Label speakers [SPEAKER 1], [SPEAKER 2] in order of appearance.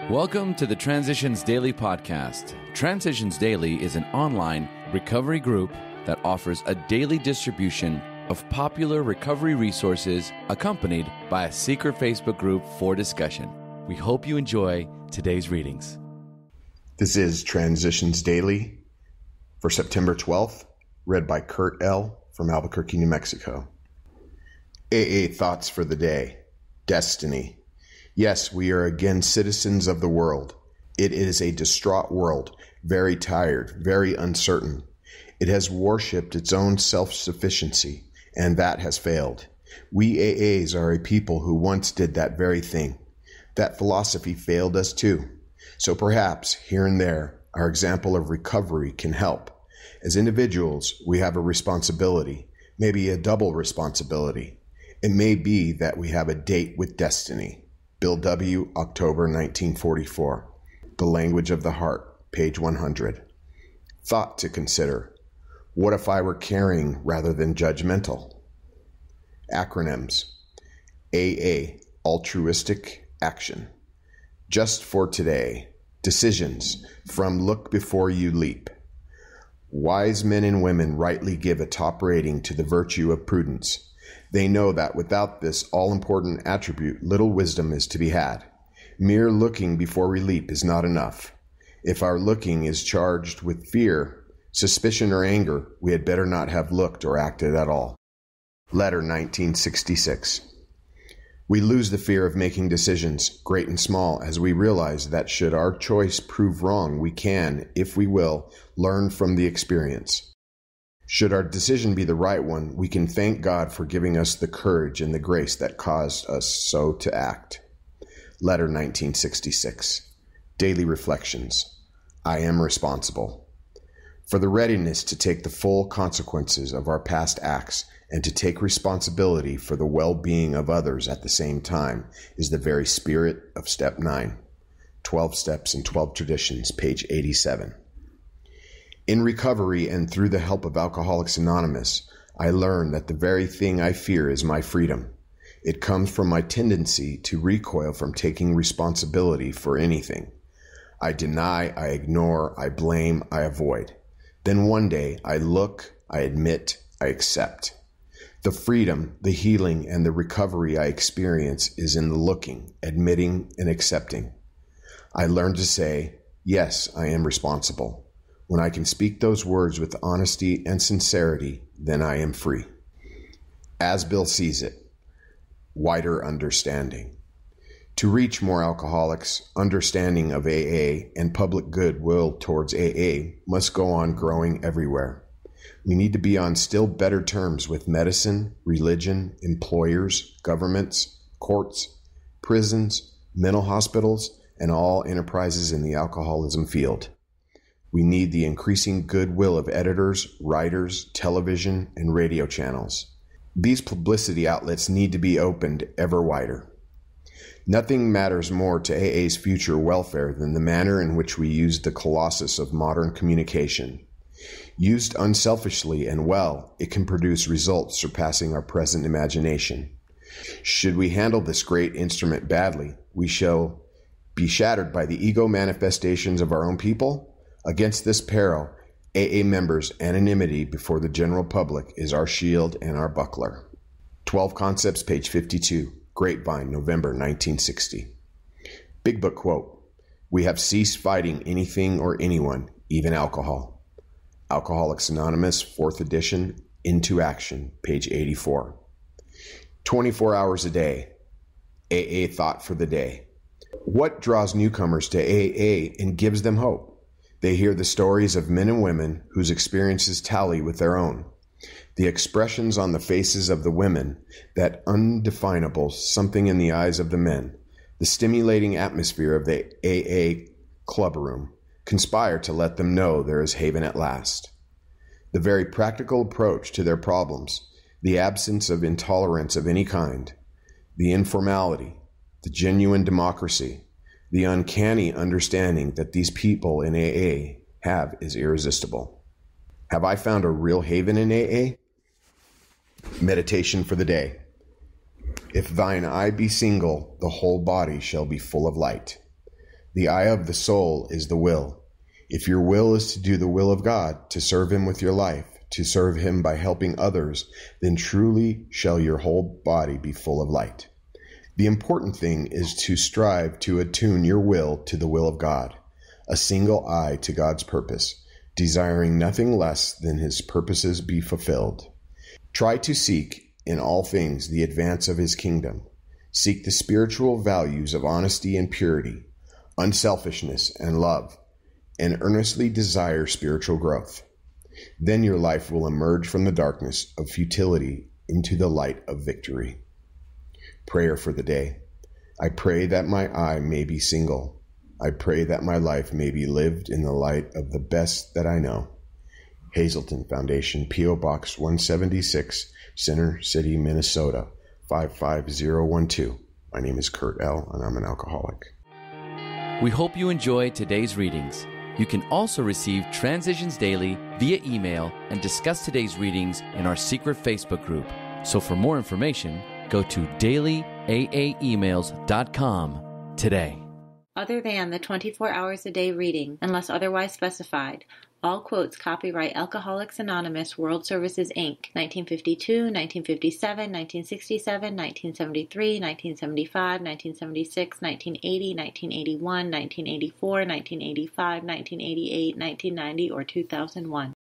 [SPEAKER 1] Welcome to the Transitions Daily podcast. Transitions Daily is an online recovery group that offers a daily distribution of popular recovery resources accompanied by a secret Facebook group for discussion. We hope you enjoy today's readings.
[SPEAKER 2] This is Transitions Daily for September 12th, read by Kurt L. from Albuquerque, New Mexico. AA Thoughts for the Day. Destiny. Yes, we are again citizens of the world. It is a distraught world, very tired, very uncertain. It has worshipped its own self-sufficiency, and that has failed. We AAs are a people who once did that very thing. That philosophy failed us too. So perhaps, here and there, our example of recovery can help. As individuals, we have a responsibility, maybe a double responsibility. It may be that we have a date with destiny. Bill W., October 1944. The Language of the Heart, page 100. Thought to consider. What if I were caring rather than judgmental? Acronyms. AA, altruistic action. Just for today. Decisions, from look before you leap. Wise men and women rightly give a top rating to the virtue of prudence. They know that without this all-important attribute, little wisdom is to be had. Mere looking before we leap is not enough. If our looking is charged with fear, suspicion, or anger, we had better not have looked or acted at all. Letter 1966. We lose the fear of making decisions, great and small, as we realize that should our choice prove wrong, we can, if we will, learn from the experience. Should our decision be the right one, we can thank God for giving us the courage and the grace that caused us so to act. Letter 1966. Daily Reflections. I am responsible. For the readiness to take the full consequences of our past acts and to take responsibility for the well-being of others at the same time is the very spirit of Step 9. 12 Steps and 12 Traditions, page 87. In recovery and through the help of Alcoholics Anonymous, I learned that the very thing I fear is my freedom. It comes from my tendency to recoil from taking responsibility for anything. I deny, I ignore, I blame, I avoid. Then one day I look, I admit, I accept. The freedom, the healing, and the recovery I experience is in the looking, admitting, and accepting. I learned to say, yes, I am responsible. When I can speak those words with honesty and sincerity, then I am free. As Bill sees it, wider understanding. To reach more alcoholics, understanding of AA and public goodwill towards AA must go on growing everywhere. We need to be on still better terms with medicine, religion, employers, governments, courts, prisons, mental hospitals, and all enterprises in the alcoholism field. We need the increasing goodwill of editors, writers, television, and radio channels. These publicity outlets need to be opened ever wider. Nothing matters more to AA's future welfare than the manner in which we use the colossus of modern communication. Used unselfishly and well, it can produce results surpassing our present imagination. Should we handle this great instrument badly, we shall be shattered by the ego manifestations of our own people. Against this peril, AA members' anonymity before the general public is our shield and our buckler. 12 Concepts, page 52, Grapevine, November 1960. Big Book quote, "We have ceased fighting anything or anyone, even alcohol." Alcoholics Anonymous, 4th edition, Into Action, page 84. 24 hours a day. AA Thought for the Day. What draws newcomers to AA and gives them hope? They hear the stories of men and women whose experiences tally with their own. The expressions on the faces of the women, that undefinable something in the eyes of the men, the stimulating atmosphere of the AA clubroom, conspire to let them know there is haven at last. The very practical approach to their problems, the absence of intolerance of any kind, the informality, the genuine democracy, the uncanny understanding that these people in AA have is irresistible. Have I found a real haven in AA? Meditation for the day. If thine eye be single, the whole body shall be full of light. The eye of the soul is the will. If your will is to do the will of God, to serve him with your life, to serve him by helping others, then truly shall your whole body be full of light. The important thing is to strive to attune your will to the will of God, a single eye to God's purpose, desiring nothing less than his purposes be fulfilled. Try to seek in all things the advance of his kingdom. Seek the spiritual values of honesty and purity, unselfishness and love, and earnestly desire spiritual growth. Then your life will emerge from the darkness of futility into the light of victory. Prayer for the day. I pray that my eye may be single. I pray that my life may be lived in the light of the best that I know. Hazelton Foundation, P.O. Box 176, Center City, Minnesota, 55012. My name is Kurt L., and I'm an alcoholic.
[SPEAKER 1] We hope you enjoyed today's readings. You can also receive Transitions Daily via email and discuss today's readings in our secret Facebook group. So for more information, go to dailyaaemails.com today.
[SPEAKER 3] Other than the 24 hours a day reading, unless otherwise specified, all quotes copyright Alcoholics Anonymous World Services, Inc., 1952, 1957, 1967, 1973, 1975, 1976, 1980, 1981, 1984, 1985, 1988, 1990, or 2001.